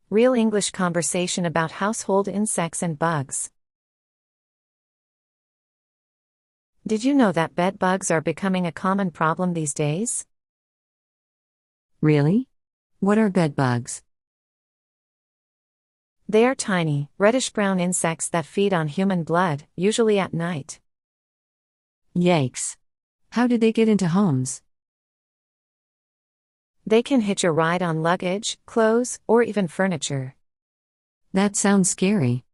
Real English conversation about household insects and bugs. Did you know that bed bugs are becoming a common problem these days? Really? What are bed bugs? They are tiny, reddish-brown insects that feed on human blood, usually at night. Yikes. How did they get into homes? They can hitch a ride on luggage, clothes, or even furniture. That sounds scary.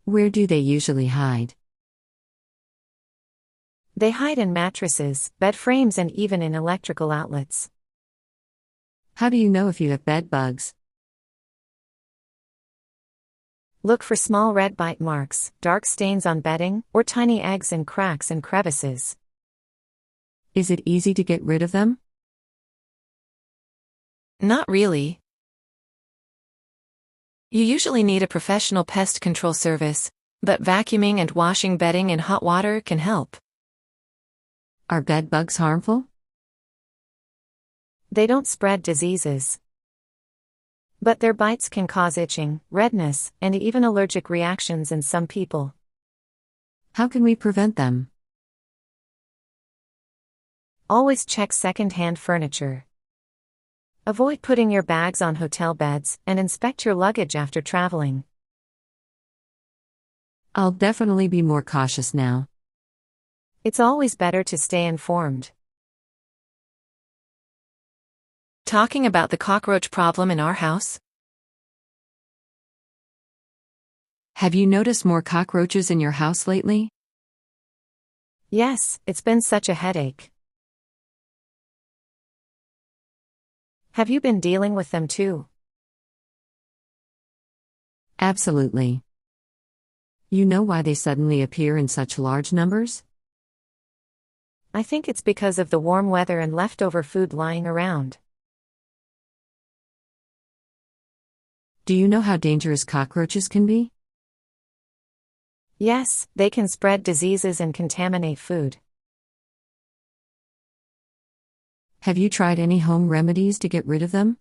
Where do they usually hide? They hide in mattresses, bed frames, and even in electrical outlets. How do you know if you have bed bugs? Look for small red bite marks, dark stains on bedding, or tiny eggs in cracks and crevices. Is it easy to get rid of them? Not really. You usually need a professional pest control service, but vacuuming and washing bedding in hot water can help. Are bed bugs harmful? They don't spread diseases, but their bites can cause itching, redness, and even allergic reactions in some people. How can we prevent them? Always check second-hand furniture. Avoid putting your bags on hotel beds, and inspect your luggage after traveling. I'll definitely be more cautious now. It's always better to stay informed. Talking about the cockroach problem in our house? Have you noticed more cockroaches in your house lately? Yes, it's been such a headache. Have you been dealing with them too? Absolutely. You know why they suddenly appear in such large numbers? I think it's because of the warm weather and leftover food lying around. Do you know how dangerous cockroaches can be? Yes, they can spread diseases and contaminate food. Have you tried any home remedies to get rid of them?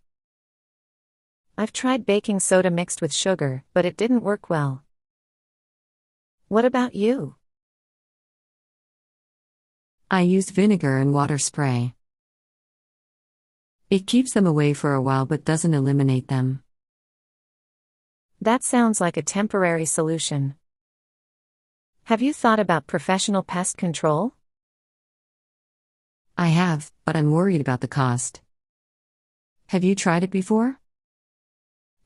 I've tried baking soda mixed with sugar, but it didn't work well. What about you? I used vinegar and water spray. It keeps them away for a while but doesn't eliminate them. That sounds like a temporary solution. Have you thought about professional pest control? I have, but I'm worried about the cost. Have you tried it before?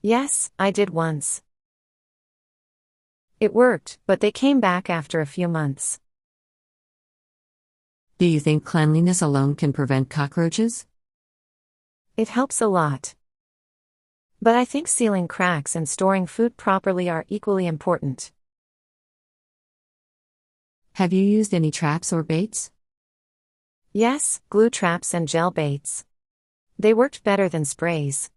Yes, I did once. It worked, but they came back after a few months. Do you think cleanliness alone can prevent cockroaches? It helps a lot. But I think sealing cracks and storing food properly are equally important. Have you used any traps or baits? Yes, glue traps and gel baits. They worked better than sprays.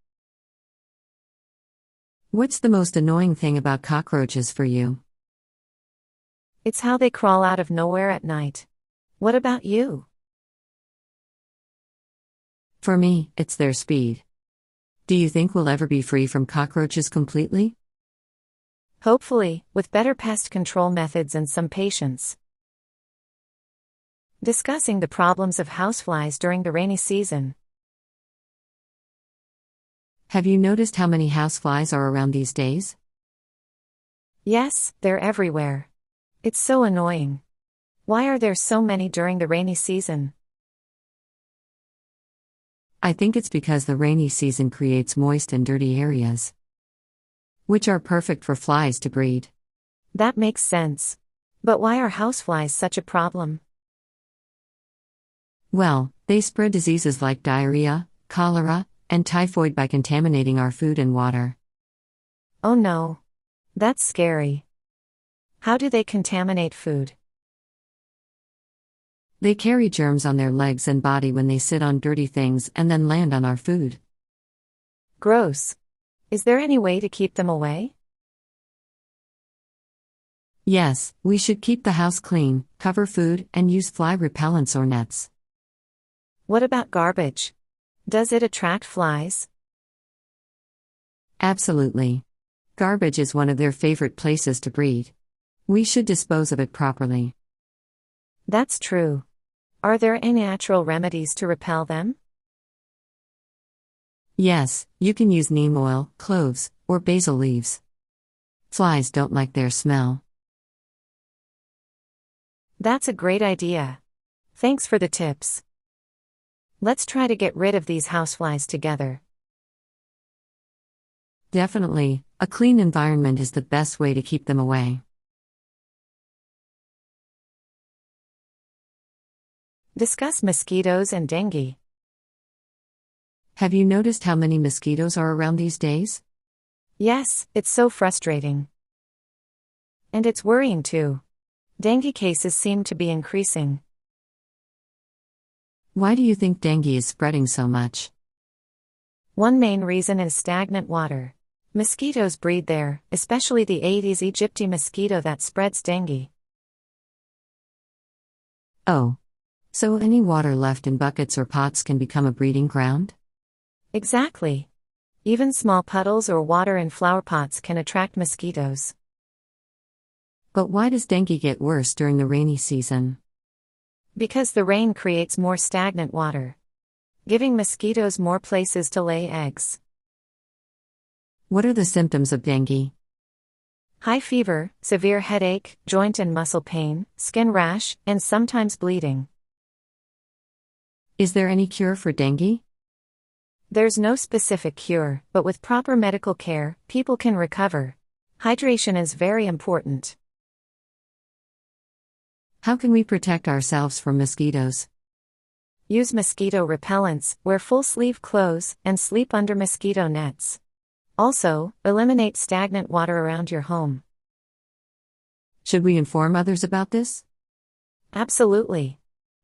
What's the most annoying thing about cockroaches for you? It's how they crawl out of nowhere at night. What about you? For me, it's their speed. Do you think we'll ever be free from cockroaches completely? Hopefully, with better pest control methods and some patience. Discussing the problems of houseflies during the rainy season. Have you noticed how many houseflies are around these days? Yes, they're everywhere. It's so annoying. Why are there so many during the rainy season? I think it's because the rainy season creates moist and dirty areas, which are perfect for flies to breed. That makes sense. But why are houseflies such a problem? Well, they spread diseases like diarrhea, cholera, and typhoid by contaminating our food and water. Oh no. That's scary. How do they contaminate food? They carry germs on their legs and body when they sit on dirty things and then land on our food. Gross. Is there any way to keep them away? Yes, we should keep the house clean, cover food, and use fly repellents or nets. What about garbage? Does it attract flies? Absolutely. Garbage is one of their favorite places to breed. We should dispose of it properly. That's true. Are there any natural remedies to repel them? Yes, you can use neem oil, cloves, or basil leaves. Flies don't like their smell. That's a great idea. Thanks for the tips. Let's try to get rid of these houseflies together. Definitely, a clean environment is the best way to keep them away. Discuss mosquitoes and dengue. Have you noticed how many mosquitoes are around these days? Yes, it's so frustrating. And it's worrying too. Dengue cases seem to be increasing. Why do you think dengue is spreading so much? One main reason is stagnant water. Mosquitoes breed there, especially the Aedes aegypti mosquito that spreads dengue. Oh. So any water left in buckets or pots can become a breeding ground? Exactly. Even small puddles or water in flower pots can attract mosquitoes. But why does dengue get worse during the rainy season? Because the rain creates more stagnant water, giving mosquitoes more places to lay eggs. What are the symptoms of dengue? High fever, severe headache, joint and muscle pain, skin rash, and sometimes bleeding. Is there any cure for dengue? There's no specific cure, but with proper medical care, people can recover. Hydration is very important. How can we protect ourselves from mosquitoes? Use mosquito repellents, wear full-sleeve clothes, and sleep under mosquito nets. Also, eliminate stagnant water around your home. Should we inform others about this? Absolutely.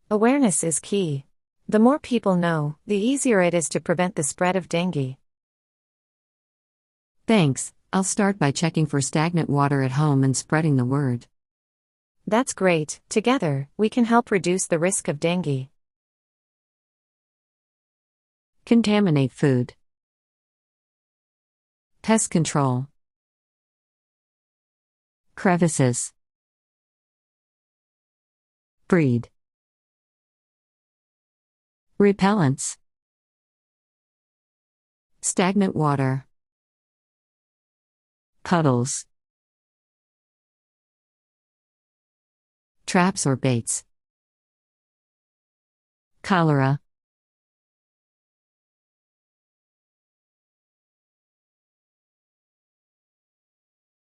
Awareness is key. The more people know, the easier it is to prevent the spread of dengue. Thanks, I'll start by checking for stagnant water at home and spreading the word. That's great. Together, we can help reduce the risk of dengue. Contaminate food. Pest control. Crevices. Breed. Repellents. Stagnant water. Puddles. Traps or baits. Cholera.